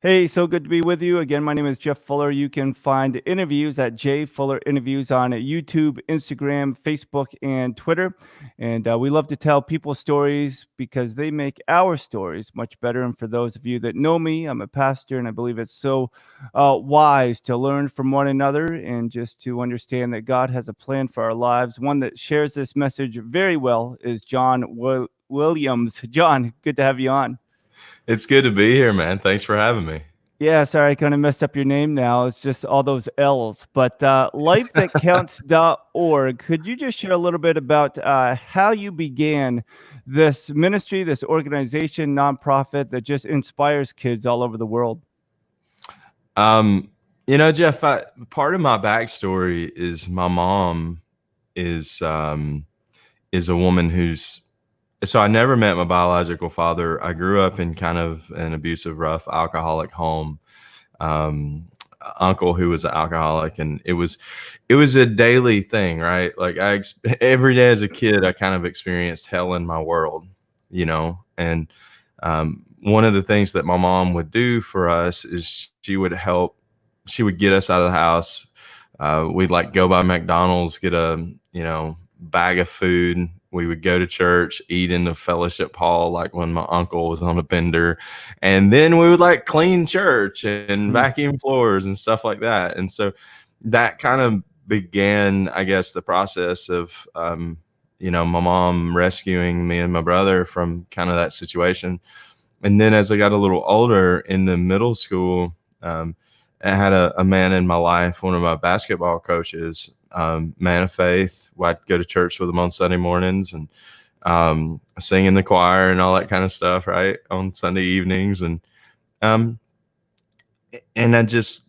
Hey, so good to be with you again. My name is Jeff Fuller. You can find interviews at J Fuller Interviews on YouTube, Instagram, Facebook, and Twitter. And we love to tell people stories because they make our stories much better. And for those of you that know me, I'm a pastor, and I believe it's so wise to learn from one another and just to understand that God has a plan for our lives. One that shares this message very well is John Williams. John, good to have you on. It's good to be here, man. Thanks for having me. Yeah, sorry, I kind of messed up your name now. It's just all those L's. But lifethatcounts.org, could you just share a little bit about how you began this ministry, this organization, nonprofit that just inspires kids all over the world? Jeff, part of my backstory is my mom is a woman so I never met my biological father. I grew up in kind of an abusive, rough, alcoholic home. Uncle who was an alcoholic, and it was a daily thing, right? Like every day as a kid, I kind of experienced hell in my world, and one of the things that my mom would do for us is she would get us out of the house. We'd go by McDonald's, get a bag of food. We would go to church, eat in the fellowship hall, like when my uncle was on a bender. And then we would clean church and vacuum floors and stuff like that. And so that kind of began, I guess, the process of, my mom rescuing me and my brother from kind of that situation. And then as I got a little older in the middle school, I had a man in my life, one of my basketball coaches, man of faith. I'd go to church with him on Sunday mornings and sing in the choir and all that kind of stuff, right, on Sunday evenings. And I just,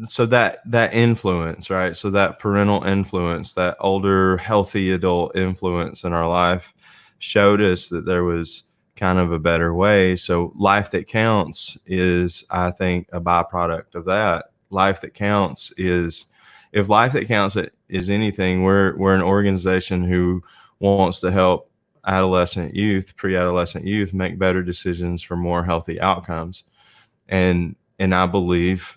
so that influence, right, so that parental influence, that older, healthy adult influence in our life showed us that there was kind of a better way. So Life That Counts is, I think, a byproduct of that. Life That Counts is, if Life That Counts is anything, we're an organization who wants to help pre-adolescent youth make better decisions for more healthy outcomes. And I believe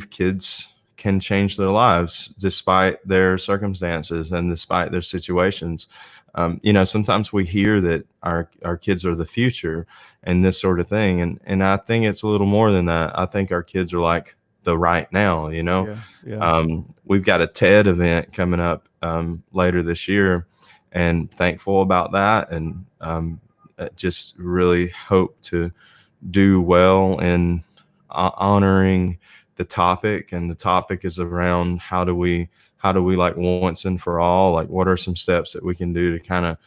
kids can change their lives despite their circumstances and despite their situations. Sometimes we hear that our kids are the future and this sort of thing. And I think it's a little more than that. I think our kids are like the right now, Yeah. We've got a TED event coming up later this year, and thankful about that. And just really hope to do well in honoring the topic. And the topic is around how do we once and for all, what are some steps that we can do to kind of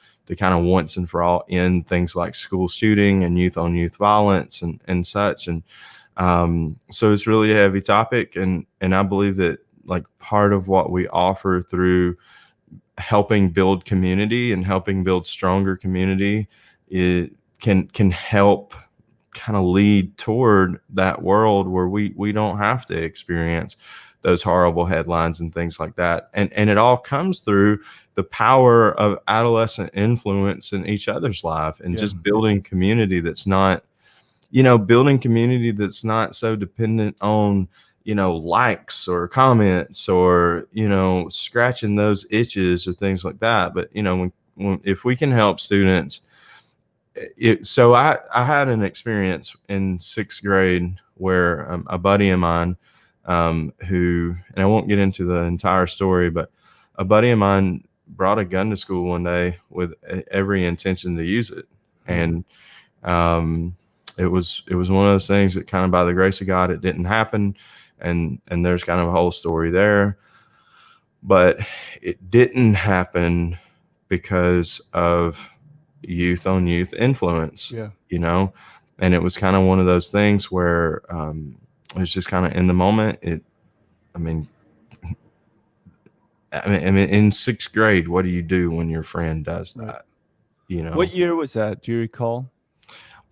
once and for all end things like school shooting and youth on youth violence and such. And so it's really a heavy topic. And I believe that part of what we offer through helping build community and helping build stronger community, it can help kind of lead toward that world where we don't have to experience those horrible headlines and things like that. And it all comes through the power of adolescent influence in each other's life and just building community that's not, so dependent on, likes or comments or, scratching those itches or things like that. But, if we can help students, so I had an experience in 6th grade where a buddy of mine, who, and I won't get into the entire story, but a buddy of mine brought a gun to school one day with every intention to use it. And it was one of those things that kind of by the grace of God, it didn't happen. And there's kind of a whole story there. But it didn't happen because of youth on youth influence, and it was kind of one of those things where it was just kind of in the moment. I mean, in 6th grade, what do you do when your friend does that? What year was that? Do you recall?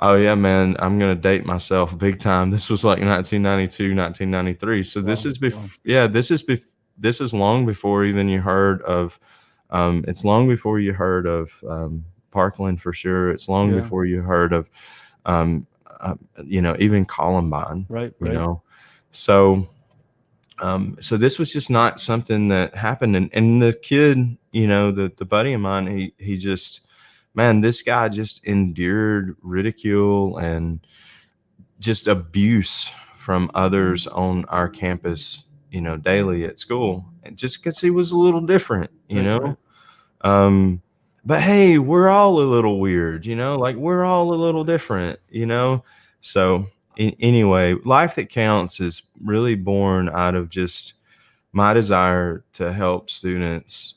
Oh yeah, man, I'm going to date myself big time. This was 1992, 1993. So wow. This is long before even you heard of, it's long before you heard of Parkland for sure. It's long before you heard of even Columbine, Right. you Right. know. So so this was just not something that happened. And the kid, the buddy of mine, he just, man, this guy just endured ridicule and just abuse from others on our campus, daily at school, and just because he was a little different, Right. um, but hey, we're all a little weird, like we're all a little different, So anyway, Life That Counts is really born out of just my desire to help students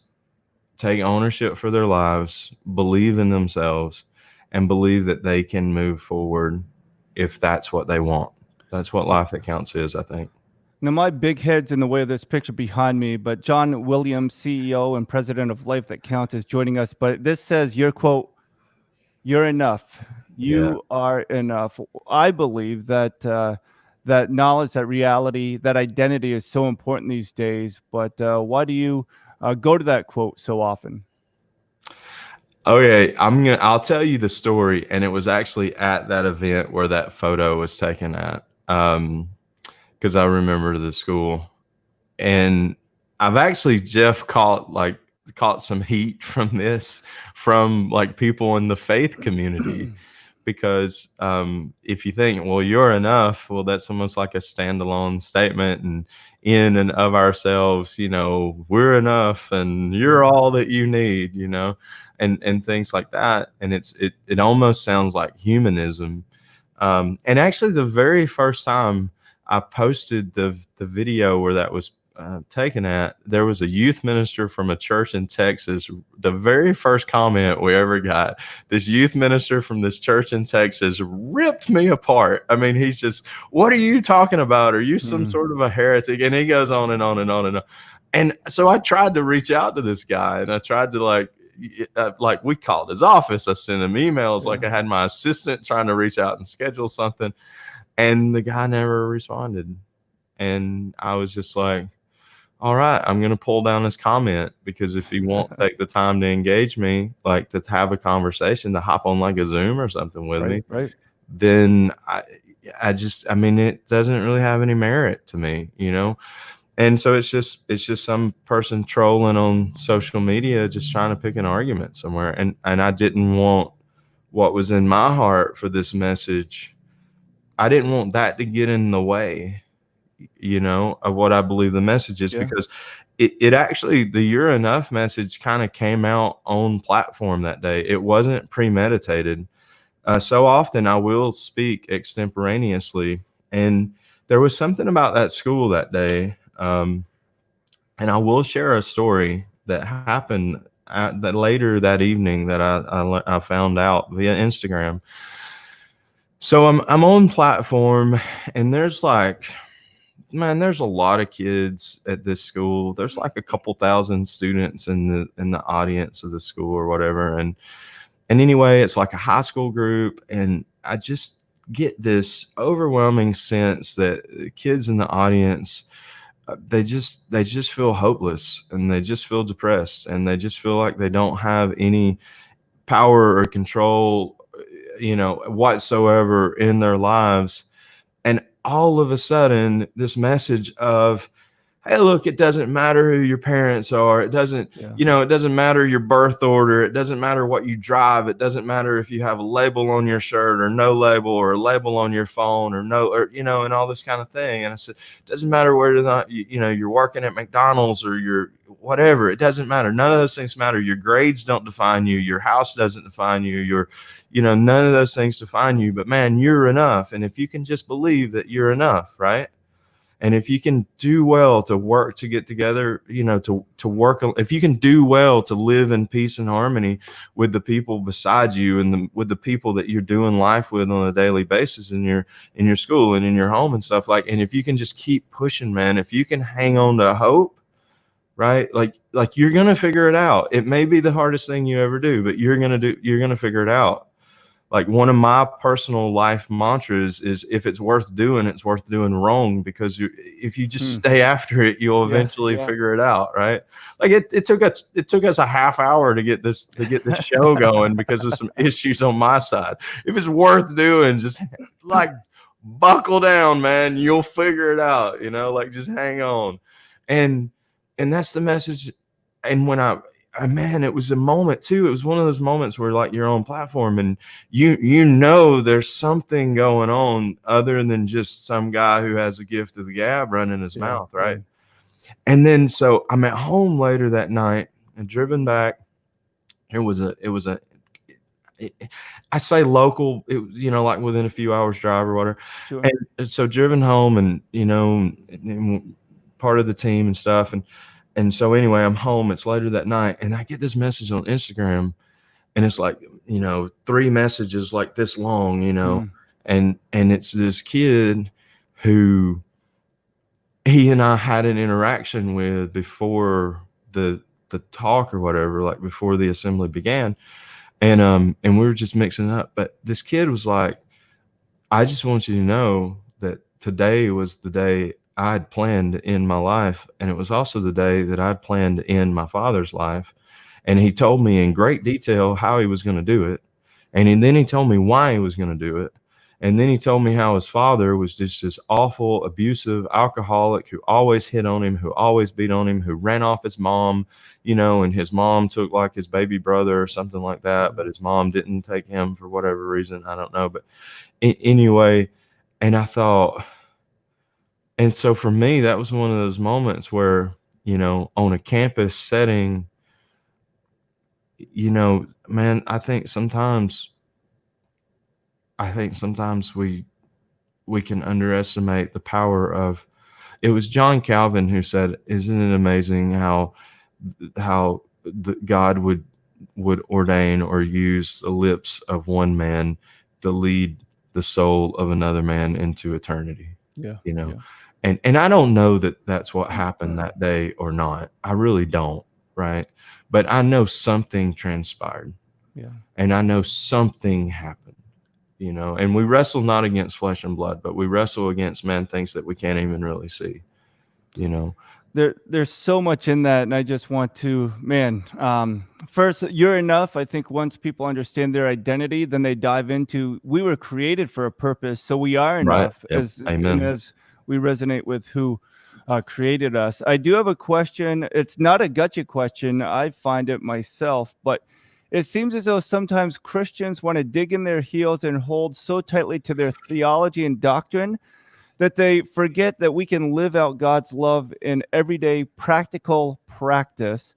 take ownership for their lives, believe in themselves, and believe that they can move forward if that's what they want. That's what Life That Counts is, I think. Now, my big head's in the way of this picture behind me, but John Williams, CEO and president of Life That Counts, is joining us. But this says your quote, "You're enough. You are enough." I believe that that knowledge, that reality, that identity is so important these days. But why do you go to that quote so often? Okay, I'll tell you the story, and it was actually at that event where that photo was taken at. Because I remember the school, and I've actually, Jeff, caught some heat from this from like people in the faith community. Because if you think, well, you're enough, well, that's almost like a standalone statement, and in and of ourselves, we're enough, and you're all that you need, and things like that. And it almost sounds like humanism. And actually, the very first time I posted the video where that was taken at, there was a youth minister from a church in Texas. The very first comment we ever got, this youth minister from this church in Texas ripped me apart. I mean, he's just, what are you talking about? Are you some sort of a heretic? And he goes on and on and on and on. And so I tried to reach out to this guy, and I tried to like we called his office. I sent him emails, like I had my assistant trying to reach out and schedule something, and the guy never responded. And I was just like, all right, I'm going to pull down his comment, because if he won't take the time to engage me, like to have a conversation, to hop on like a Zoom or something with me, then I mean, it doesn't really have any merit to me, And so it's just some person trolling on social media, just trying to pick an argument somewhere. And I didn't want what was in my heart for this message. I didn't want that to get in the way, of what I believe the message is, because it actually, the "You're Enough" message kind of came out on platform that day. It wasn't premeditated. So often I will speak extemporaneously, and there was something about that school that day. And I will share a story that happened that later that evening that I found out via Instagram. So I'm on platform, and there's there's a lot of kids at this school. There's like a couple thousand students in the audience of the school or whatever. And anyway, it's like a high school group, and I just get this overwhelming sense that the kids in the audience, they just feel hopeless, and they just feel depressed, and they just feel like they don't have any power or control, whatsoever in their lives. And all of a sudden, this message of, hey, look, it doesn't matter who your parents are. It doesn't, it doesn't matter your birth order. It doesn't matter what you drive. It doesn't matter if you have a label on your shirt or no label, or a label on your phone or no, or, and all this kind of thing. And I said, it doesn't matter whether or not, you're working at McDonald's or you're whatever. It doesn't matter. None of those things matter. Your grades don't define you. Your house doesn't define you. None of those things define you. But man, you're enough. And if you can just believe that you're enough, right? And if you can do well to work to get together, to work, if you can do well to live in peace and harmony with the people beside you, and with the people that you're doing life with on a daily basis in your school and in your home and stuff, and if you can just keep pushing, man, if you can hang on to hope, right? Like you're going to figure it out. It may be the hardest thing you ever do, but you're going to figure it out. like one of my personal life mantras is, if it's worth doing, it's worth doing wrong, because if you just stay after it, you'll eventually figure it out, right? Like it took us a half hour to get this show going because of some issues on my side. If it's worth doing, just like buckle down, man. You'll figure it out, like just hang on. And that's the message. And when man, it was a moment too. It was one of those moments where, like, you're on platform and there's something going on other than just some guy who has a gift of the gab running his mouth, right? And then so I'm at home later that night and driven back. I say local, like within a few hours drive or whatever. Sure. And so driven home and part of the team and stuff. And so anyway, I'm home. It's later that night, and I get this message on Instagram, and it's like, 3 messages like this long, and it's this kid who he and I had an interaction with before the talk or whatever, like before the assembly began. And we were just mixing up. But this kid was like, I just want you to know that today was the day I had planned to end my life. And it was also the day that I'd planned to end my father's life. And he told me in great detail how he was going to do it. And then he told me why he was going to do it. And then he told me how his father was just this awful, abusive alcoholic who always hit on him, who always beat on him, who ran off his mom, and his mom took like his baby brother or something like that. But his mom didn't take him for whatever reason. I don't know. But anyway, and I thought, and so for me, that was one of those moments where, on a campus setting, man, I think sometimes we can underestimate the power of, it was John Calvin who said, isn't it amazing how God would ordain or use the lips of one man to lead the soul of another man into eternity. Yeah. And I don't know that that's what happened that day or not. I really don't. Right. But I know something transpired. Yeah. And I know something happened, and we wrestle not against flesh and blood, but we wrestle against things that we can't even really see, There's so much in that. And I just want to, first, you're enough. I think once people understand their identity, then they dive into, we were created for a purpose. So we are enough. Right. Yep. Amen. As we resonate with who created us. I do have a question. It's not a gotcha question. I find it myself, but it seems as though sometimes Christians want to dig in their heels and hold so tightly to their theology and doctrine that they forget that we can live out God's love in everyday practical practice.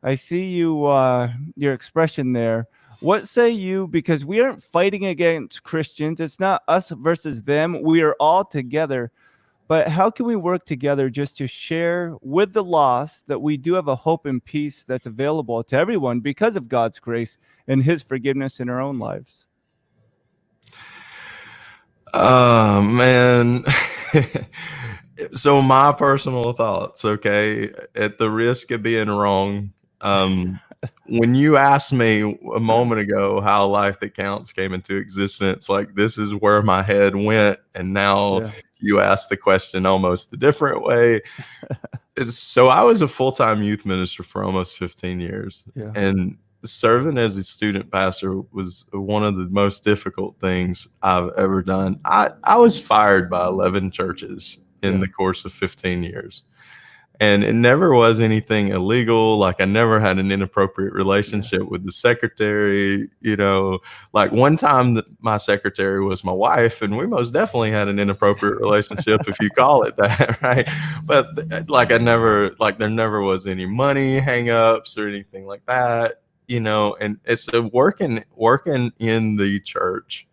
I see your expression there. What say you? Because we aren't fighting against Christians. It's not us versus them. We are all together. But how can we work together just to share with the lost that we do have a hope and peace that's available to everyone because of God's grace and his forgiveness in our own lives? Man. So my personal thoughts, okay, at the risk of being wrong, when you asked me a moment ago how Life That Counts came into existence, like, this is where my head went, and now you asked the question almost a different way. So I was a full-time youth minister for almost 15 years, and serving as a student pastor was one of the most difficult things I've ever done. I was fired by 11 churches in the course of 15 years. And it never was anything illegal. Like, I never had an inappropriate relationship with the secretary. Like, one time my secretary was my wife, and we most definitely had an inappropriate relationship, if you call it that, right? But like, there never was any money hang-ups or anything like that, And it's working in the church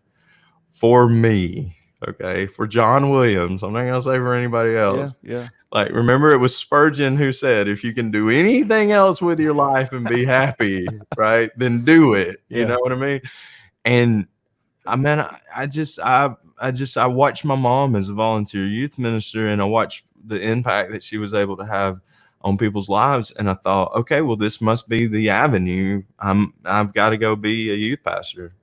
for me. Okay, for John Williams. I'm not gonna say for anybody else. Yeah. Like, remember, it was Spurgeon who said, if you can do anything else with your life and be happy, right, then do it. You know what I mean? And I watched my mom as a volunteer youth minister, and I watched the impact that she was able to have on people's lives. And I thought, okay, well, this must be the avenue. I've got to go be a youth pastor,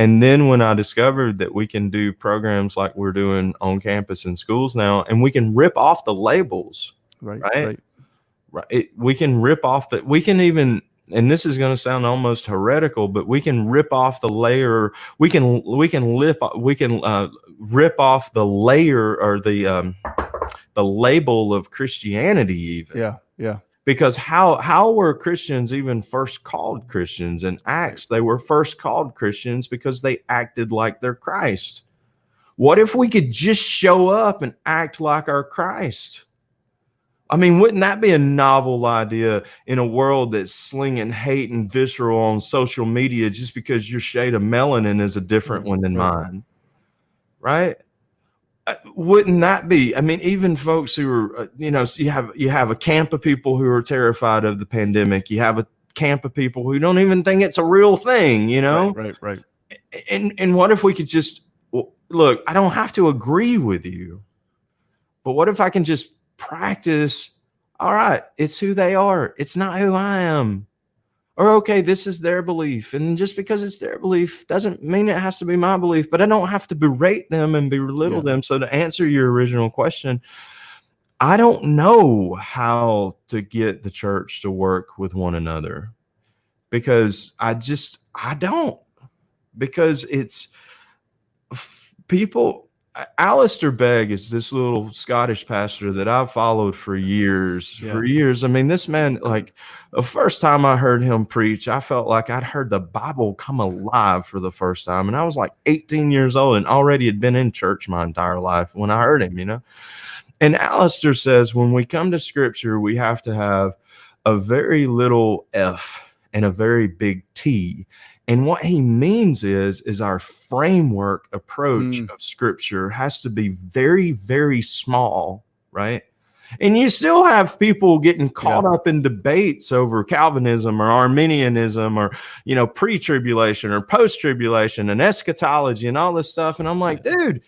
And then when I discovered that we can do programs like we're doing on campus in schools now, and we can rip off the labels, right? We can rip off that. We can even, and this is going to sound almost heretical, but we can rip off the layer. We can rip off the layer or the label of Christianity even. Yeah. Because how were Christians even first called Christians? In Acts, they were first called Christians because they acted like their Christ. What if we could just show up and act like our Christ? I mean, wouldn't that be a novel idea in a world that's slinging hate and visceral on social media just because your shade of melanin is a different one than mine? Right? Wouldn't that be? I mean, even folks who are, so you have a camp of people who are terrified of the pandemic. You have a camp of people who don't even think it's a real thing, Right. And what if we could just, look, I don't have to agree with you, but what if I can just practice? All right, it's who they are. It's not who I am. Or, okay, this is their belief. And just because it's their belief doesn't mean it has to be my belief, but I don't have to berate them and belittle them. So to answer your original question, I don't know how to get the church to work with one another because I don't, because it's people. Alistair Begg is this little Scottish pastor that I've followed for years. I mean, this man, like the first time I heard him preach, I felt like I'd heard the Bible come alive for the first time. And I was like 18 years old and already had been in church my entire life when I heard him, And Alistair says, when we come to scripture, we have to have a very little F and a very big T. And what he means is our framework approach of scripture has to be very, very small, right? And you still have people getting caught up in debates over Calvinism or Arminianism or, pre-tribulation or post-tribulation and eschatology and all this stuff. And I'm like, dude,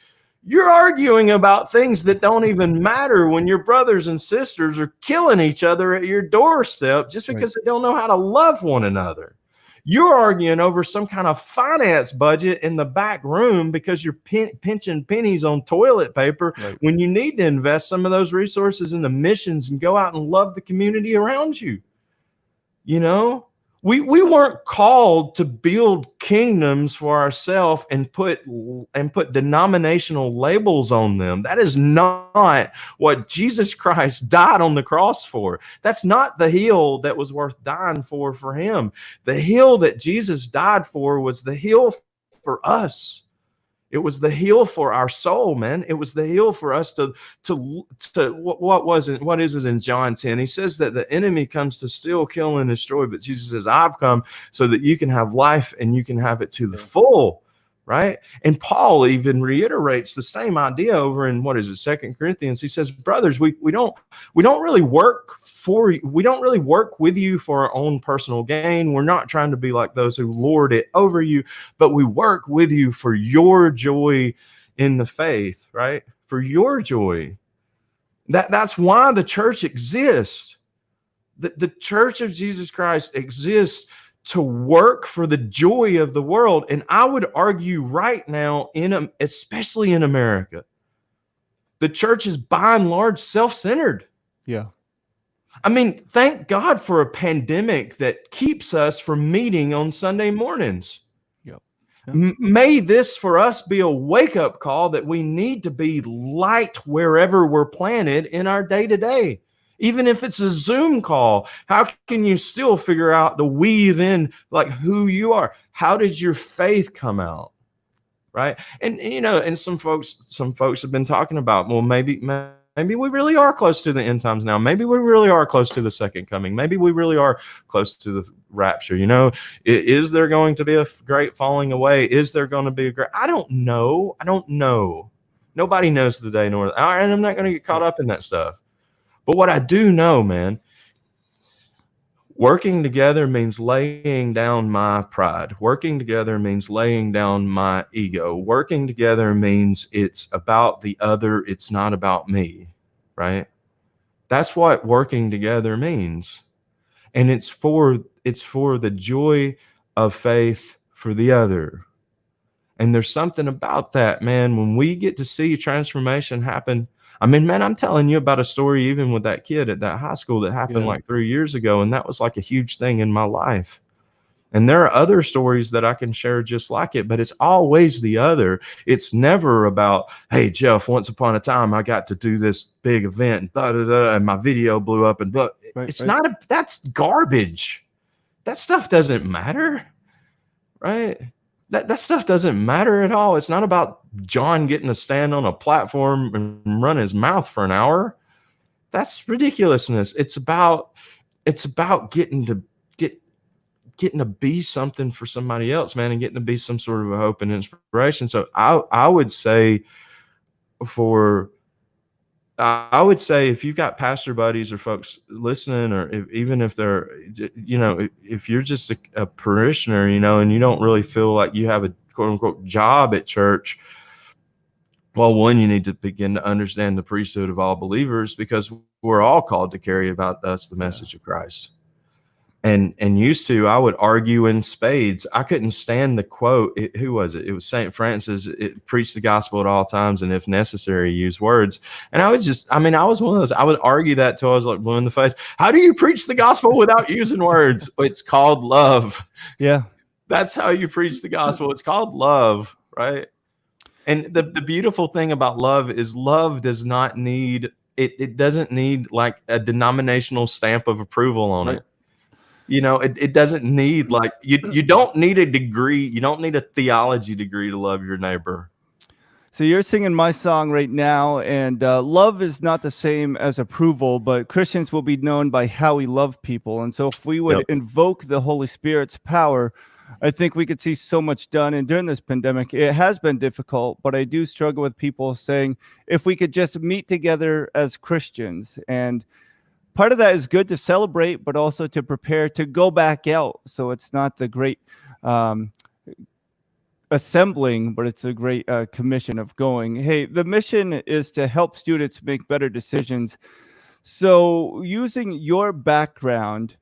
you're arguing about things that don't even matter when your brothers and sisters are killing each other at your doorstep just because they don't know how to love one another. You're arguing over some kind of finance budget in the back room because you're pinching pennies on toilet paper when you need to invest some of those resources into missions and go out and love the community around you. We weren't called to build kingdoms for ourselves and put denominational labels on them. That is not what Jesus Christ died on the cross for. That's not the hill that was worth dying for him. The hill that Jesus died for was the hill for us. It was the hill for our soul, man. It was the hill for us to what is it in John 10? He says that the enemy comes to steal, kill, and destroy, but Jesus says, I've come so that you can have life and you can have it to the full, right? And Paul even reiterates the same idea over in 2 Corinthians. He says, brothers, we don't really work for you. We don't really work with you for our own personal gain. We're not trying to be like those who lord it over you, but we work with you for your joy in the faith, right? For your joy. That's why the church exists. The Church of Jesus Christ exists to work for the joy of the world. And I would argue right now, especially in America, the church is by and large self-centered. Yeah. I mean, thank God for a pandemic that keeps us from meeting on Sunday mornings. Yep. May this for us be a wake-up call that we need to be light wherever we're planted in our day-to-day. Even if it's a Zoom call, how can you still figure out to weave in like who you are? How did your faith come out? Right. And some folks have been talking about, well, maybe we really are close to the end times now. Maybe we really are close to the second coming. Maybe we really are close to the rapture. Is there going to be a great falling away? Is there going to be a great, I don't know. Nobody knows the day nor the hour, and I'm not going to get caught up in that stuff. But what I do know, man, working together means laying down my pride. Working together means laying down my ego. Working together means it's about the other. It's not about me, right? That's what working together means. And it's for the joy of faith for the other. And there's something about that, man, when we get to see transformation happen. I mean, man, I'm telling you about a story even with that kid at that high school that happened Yeah. like 3 years ago, and that was like a huge thing in my life. And there are other stories that I can share just like it, but it's always the other. It's never about, hey, Jeff, once upon a time I got to do this big event, and my video blew up, and but Right, it's right. not that's garbage. That stuff doesn't matter, right? That stuff doesn't matter at all. It's not about John getting to stand on a platform and run his mouth for an hour. That's ridiculousness. It's about getting to be something for somebody else, man, and getting to be some sort of a hope and inspiration. So I would say if you've got pastor buddies or folks listening, or even if they're, if you're just a parishioner, and you don't really feel like you have a quote unquote job at church, well, one, you need to begin to understand the priesthood of all believers, because we're all called to carry about us the message of Christ. And used to, I would argue in spades. I couldn't stand the quote. Who was it? It was St. Francis. It preached the gospel at all times, and if necessary, use words. And I was one of those. I would argue that till I was like blue in the face. How do you preach the gospel without using words? It's called love. Yeah. That's how you preach the gospel. It's called love, right? And the beautiful thing about love is love does not need it doesn't need like a denominational stamp of approval on it. It doesn't need like you don't need a degree. You don't need a theology degree to love your neighbor. So you're singing my song right now, and love is not the same as approval, but Christians will be known by how we love people. And so if we would invoke the Holy Spirit's power, I think we could see so much done. And during this pandemic, it has been difficult, but I do struggle with people saying, if we could just meet together as Christians. And part of that is good to celebrate, but also to prepare to go back out. So it's not the great assembling, but it's a great commission of going. Hey, the mission is to help students make better decisions. So using your background,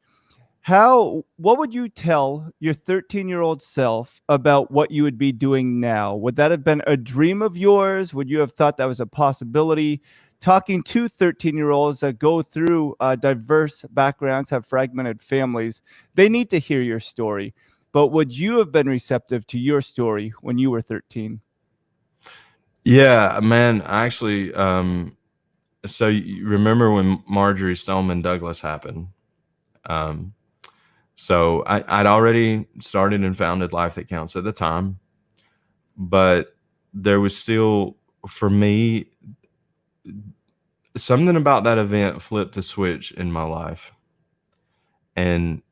what would you tell your 13-year-old self about what you would be doing now? Would that have been a dream of yours? Would you have thought that was a possibility? Talking to 13-year-olds that go through diverse backgrounds, have fragmented families, they need to hear your story. But would you have been receptive to your story when you were 13? Yeah, man. Actually, so you remember when Marjory Stoneman Douglas happened? So I'd already started and founded Life That Counts at the time, but there was still, for me, something about that event flipped a switch in my life. And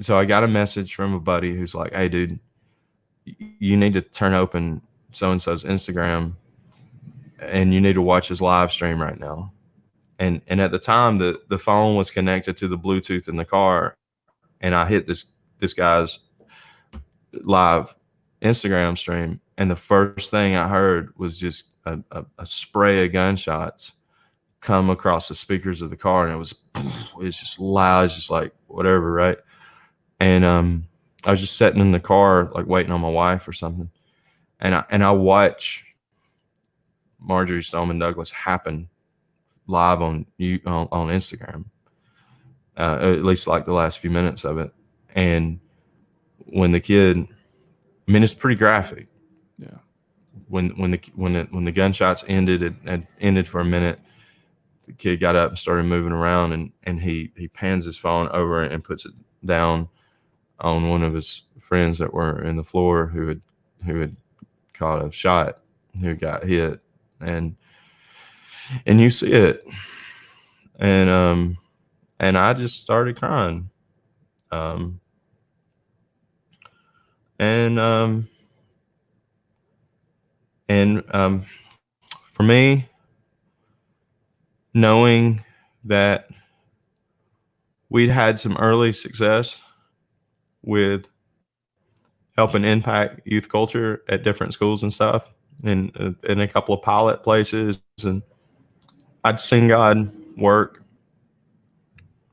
so I got a message from a buddy who's like, hey, dude, you need to turn open so-and-so's Instagram and you need to watch his live stream right now. And at the time, the phone was connected to the Bluetooth in the car, and I hit this guy's live Instagram stream, and the first thing I heard was just a spray of gunshots come across the speakers of the car, and it was just loud. It's just like whatever, right? And I was just sitting in the car, like waiting on my wife or something, and I watch Marjory Stoneman Douglas happen live on Instagram, at least like the last few minutes of it. And when the kid, I mean, it's pretty graphic. Yeah. When the gunshots ended, it had ended for a minute. The kid got up and started moving around, and he pans his phone over and puts it down on one of his friends that were in the floor who had caught a shot, who got hit, and you see it, and I just started crying, for me, knowing that we'd had some early success with helping impact youth culture at different schools and stuff, and in a couple of pilot places, and I'd seen God work,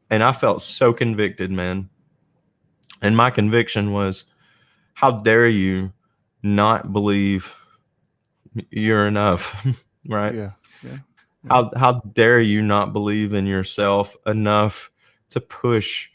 and I felt so convicted, man. And my conviction was, how dare you not believe you're enough, right? Yeah. Yeah. How dare you not believe in yourself enough to push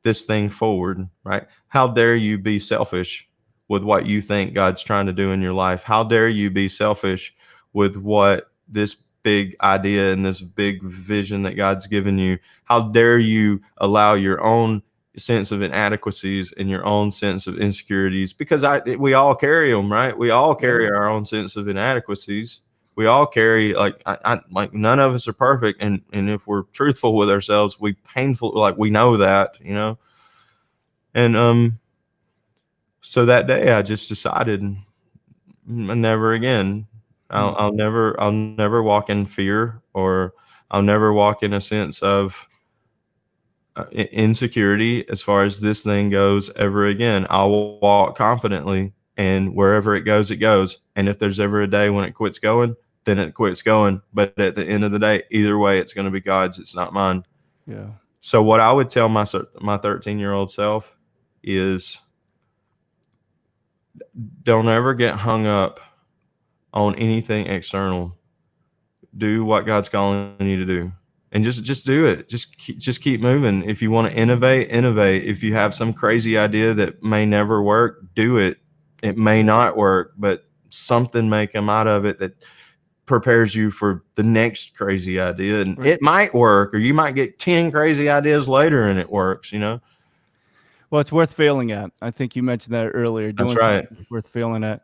this thing forward, right? How dare you be selfish with what you think God's trying to do in your life? How dare you be selfish with what this big idea and this big vision that God's given you? How dare you allow your own sense of inadequacies and your own sense of insecurities? Because we all carry them, right? We all carry our own sense of inadequacies. We all carry, like, like, none of us are perfect, and if we're truthful with ourselves, we know that, and so that day I just decided, never again. I'll never walk in fear, or I'll never walk in a sense of insecurity as far as this thing goes ever again. I'll walk confidently, and wherever it goes, and if there's ever a day when it quits going, then it quits going. But at the end of the day, either way, it's going to be God's. It's not mine. Yeah. So what I would tell my 13-year-old self is, don't ever get hung up on anything external. Do what God's calling you to do, and just do it. Just keep moving. If you want to innovate. If you have some crazy idea that may never work, do it. It may not work, but something may come out of it that prepares you for the next crazy idea, and it might work, or you might get 10 crazy ideas later and it works, Well, it's worth failing at. I think you mentioned that earlier. That's right. Worth failing at.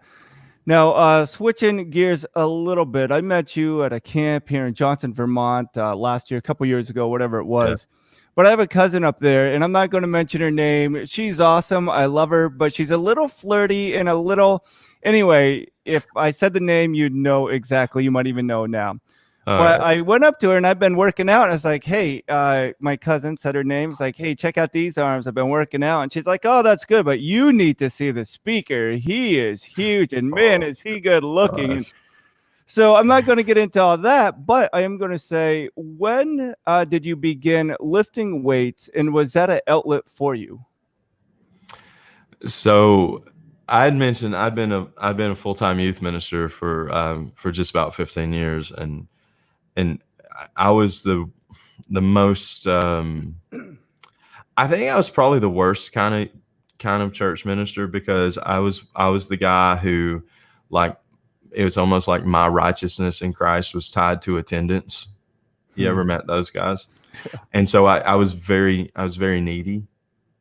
Now, switching gears a little bit, I met you at a camp here in Johnson, Vermont, last year, a couple years ago, whatever it was. Yeah. But I have a cousin up there, and I'm not going to mention her name. She's awesome. I love her, but she's a little flirty and a little. Anyway, if I said the name, you'd know exactly. You might even know now. But I went up to her, and I've been working out. And I was like, hey, my cousin said her name. It's like, hey, check out these arms. I've been working out. And she's like, oh, that's good. But you need to see the speaker. He is huge. And man, is he good looking. And so I'm not going to get into all that. But I am going to say, when did you begin lifting weights? And was that an outlet for you? So I had mentioned I've been a full-time youth minister for just about 15 years. And I was the most, I think I was probably the worst kind of church minister, because I was the guy who, like, it was almost like my righteousness in Christ was tied to attendance. You ever met those guys? And so I was very needy,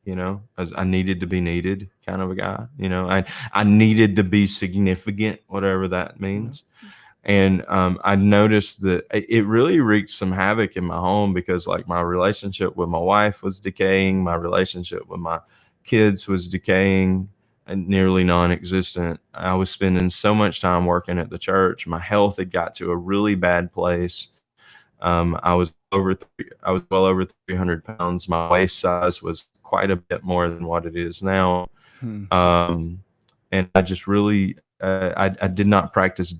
I needed to be needed kind of a guy, I needed to be significant, whatever that means. And I noticed that it really wreaked some havoc in my home, because, like, my relationship with my wife was decaying. My relationship with my kids was decaying and nearly non-existent. I was spending so much time working at the church. My health had got to a really bad place. I was well over 300 pounds. My waist size was quite a bit more than what it is now. And I just really, I did not practice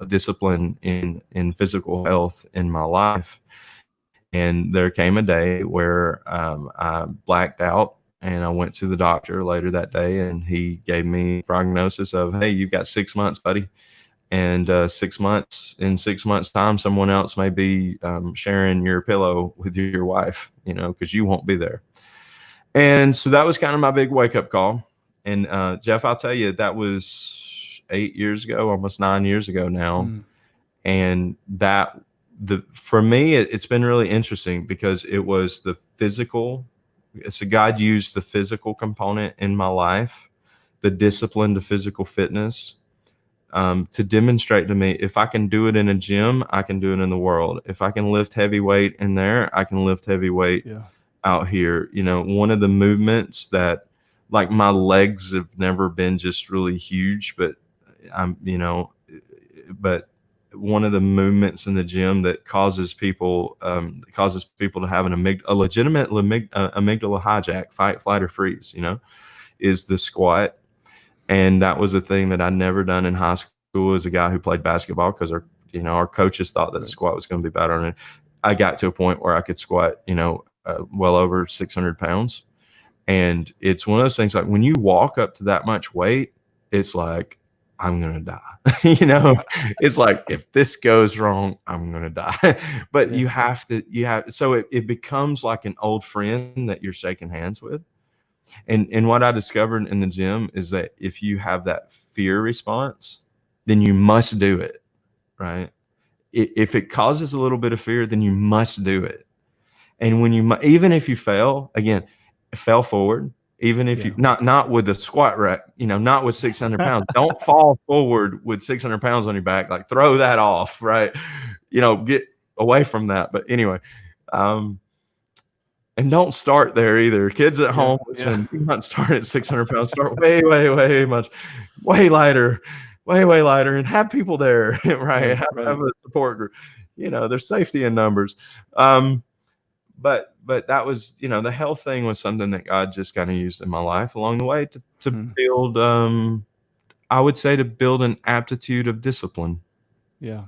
discipline in physical health in my life. And there came a day where I blacked out, and I went to the doctor later that day, and he gave me a prognosis of, hey, you've got 6 months, buddy. And in 6 months time, someone else may be sharing your pillow with your wife, because you won't be there. And so that was kind of my big wake up call. And Jeff, I'll tell you, that was 8 years ago, almost 9 years ago now. And for me, it's been really interesting, because it was the physical. So God used the physical component in my life, the discipline to physical fitness, to demonstrate to me, if I can do it in a gym, I can do it in the world. If I can lift heavy weight in there, I can lift heavy weight out here. One of the movements that, like, my legs have never been just really huge, but but one of the movements in the gym that causes people to have a legitimate amygdala hijack, fight, flight, or freeze, is the squat. And that was a thing that I'd never done in high school as a guy who played basketball, because our coaches thought that the squat was going to be better. And I got to a point where I could squat, well over 600 pounds. And it's one of those things, like, when you walk up to that much weight, it's like I'm going to die. You know, it's like, if this goes wrong, I'm going to die. But Yeah. so it becomes like an old friend that you're shaking hands with. And what I discovered in the gym is that if you have that fear response, then you must do it, right? If it causes a little bit of fear, then you must do it. And when even if you fail, again, fail forward. Even if you not with the squat rack, not with 600 pounds, don't fall forward with 600 pounds on your back. Like, throw that off, right? Get away from that. But anyway, and don't start there either. Kids at home, listen, do not start at 600 pounds. Start way, way, way much, way lighter, and have people there, right? Have a support group. There's safety in numbers. But that was, the health thing was something that God just kind of used in my life along the way to build, I would say, to build an aptitude of discipline. Yeah.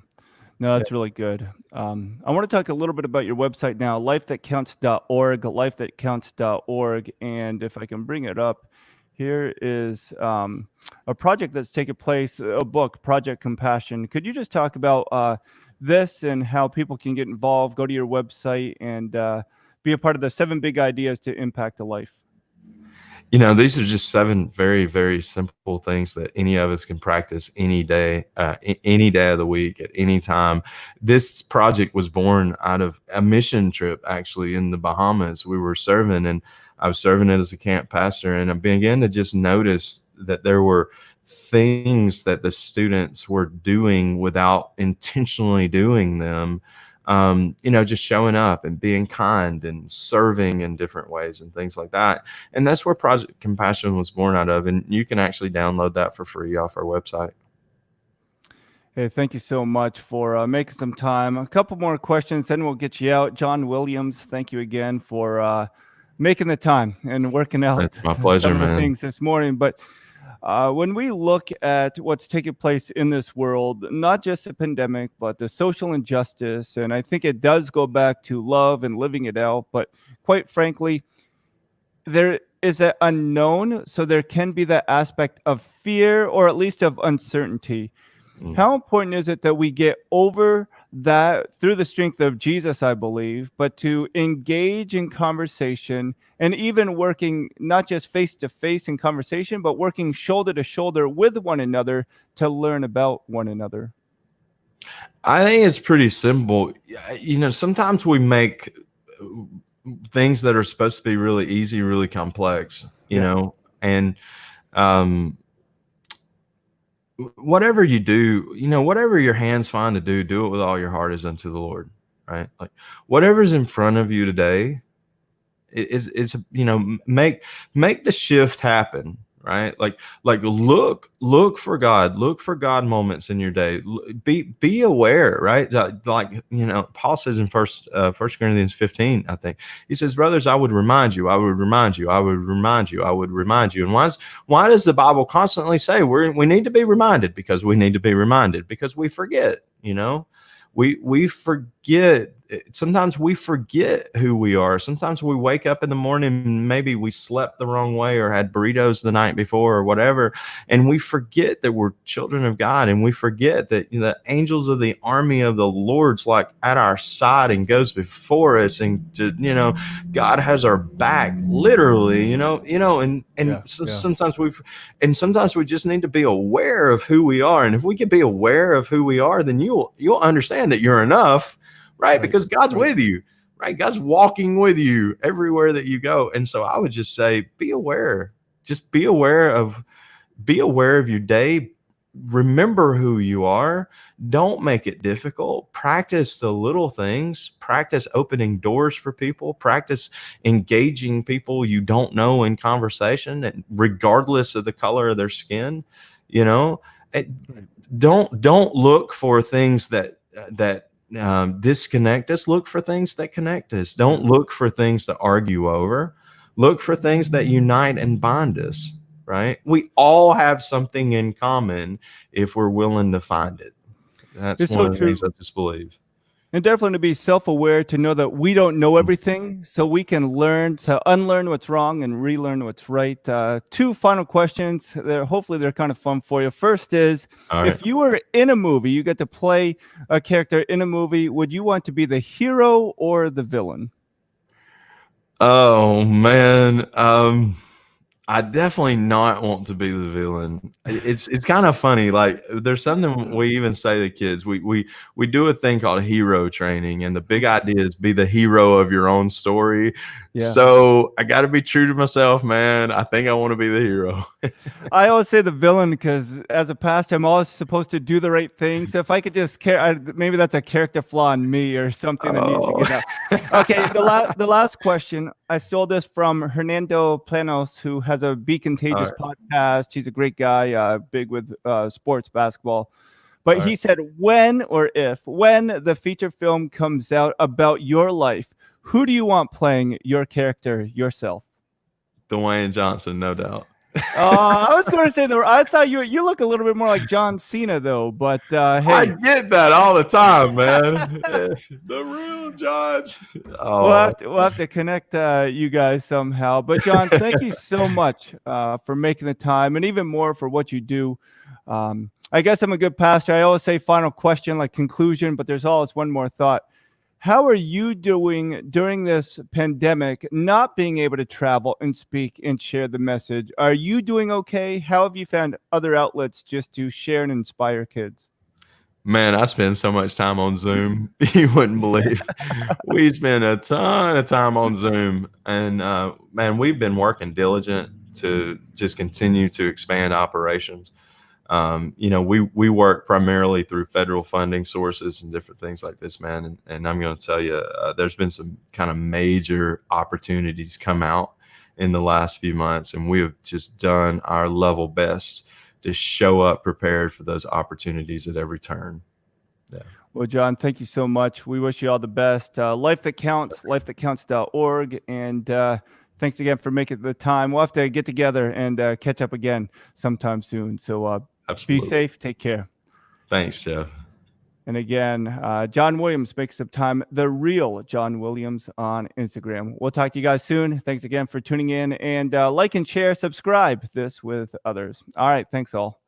No, that's really good. I want to talk a little bit about your website now, lifethatcounts.org, lifethatcounts.org. And if I can bring it up, here is a project that's taken place, a book, Project Compassion. Could you just talk about this and how people can get involved, go to your website, and be a part of the 7 big ideas to impact a life? These are just 7 very, very simple things that any of us can practice any day of the week, at any time. This project was born out of a mission trip, actually, in the Bahamas. We were serving, and I was serving as a camp pastor, and I began to just notice that there were things that the students were doing without intentionally doing them. Just showing up and being kind and serving in different ways and things like that. And that's where Project Compassion was born out of. And you can actually download that for free off our website. Hey, thank you so much for making some time. A couple more questions, then we'll get you out. John Williams, thank you again for making the time and working out. It's my pleasure, some of the man. things this morning. But when we look at what's taking place in this world, not just the pandemic, but the social injustice, and I think it does go back to love and living it out. But quite frankly, there is an unknown, so there can be that aspect of fear, or at least of uncertainty. How important is it that we get over that through the strength of Jesus, I believe, but to engage in conversation, and even working not just face to face in conversation, but working shoulder to shoulder with one another to learn about one another? I think it's pretty simple. Sometimes we make things that are supposed to be really easy really complex, and whatever you do, whatever your hands find to do, do it with all your heart as unto the Lord, right? Like, whatever's in front of you today is make the shift happen, right? Like look for God, moments in your day. Be aware, right? Like, Paul says in First Corinthians 15, I think he says, brothers, I would remind you, I would remind you, I would remind you, I would remind you. And why does the Bible constantly say we need to be reminded? Because we need to be reminded, because we forget, we forget. Sometimes we forget who we are. Sometimes we wake up in the morning, maybe we slept the wrong way or had burritos the night before or whatever, and we forget that we're children of God, and we forget that the angels of the army of the Lord's like at our side and goes before us, and God has our back, literally, sometimes we just need to be aware of who we are. And if we can be aware of who we are, then you'll understand that you're enough. Right? Because God's with you, right? God's walking with you everywhere that you go. And so I would just say, be aware. Just be aware of your day. Remember who you are. Don't make it difficult. Practice the little things. Practice opening doors for people. Practice engaging people you don't know in conversation, regardless of the color of their skin. Don't look for things that disconnect us. Look for things that connect us. Don't look for things to argue over. Look for things that unite and bind us, right? We all have something in common if we're willing to find it. That's one of the things I just believe. And definitely to be self-aware, to know that we don't know everything, so we can learn to unlearn what's wrong and relearn what's right. Two final questions. Hopefully they're kind of fun for you. First is, All right. if you were in a movie, you get to play a character in a movie, would you want to be the hero or the villain? Oh man, I definitely not want to be the villain. It's kind of funny. Like there's something we even say to kids. We do a thing called hero training, and the big idea is be the hero of your own story. Yeah. So I got to be true to myself, man. I think I want to be the hero. I always say the villain because as a pastor, I'm always supposed to do the right thing. So if I could just care, maybe that's a character flaw in me or something that needs to get out. Okay, the last question. I stole this from Hernando Planos, who has a Be Contagious podcast. He's a great guy, big with sports basketball. But he said, when the feature film comes out about your life, who do you want playing your character yourself? Dwayne Johnson, no doubt. I was going to say I thought you look a little bit more like John Cena though, but hey, I get that all the time, man. The real John. Oh, we'll have to connect you guys somehow. But John, thank you so much for making the time, and even more for what you do. I guess I'm a good pastor. I always say final question, like conclusion, but there's always one more thought. How are you doing during this pandemic, not being able to travel and speak and share the message? Are you doing okay? How have you found other outlets just to share and inspire kids? man, I spend so much time on Zoom. You wouldn't believe. We spend a ton of time on Zoom. And man, we've been working diligent to just continue to expand operations. We work primarily through federal funding sources and different things like this, man. And I'm going to tell you, there's been some kind of major opportunities come out in the last few months, and we have just done our level best to show up prepared for those opportunities at every turn. Yeah. Well, John, thank you so much. We wish you all the best. Life That Counts, lifethatcounts.org. And thanks again for making the time. We'll have to get together and catch up again sometime soon. So Absolutely. be safe. Take care. Thanks, Jeff. And again, John Williams makes up time, the real John Williams on Instagram. We'll talk to you guys soon. Thanks again for tuning in, and like and share, subscribe this with others. All right. Thanks all.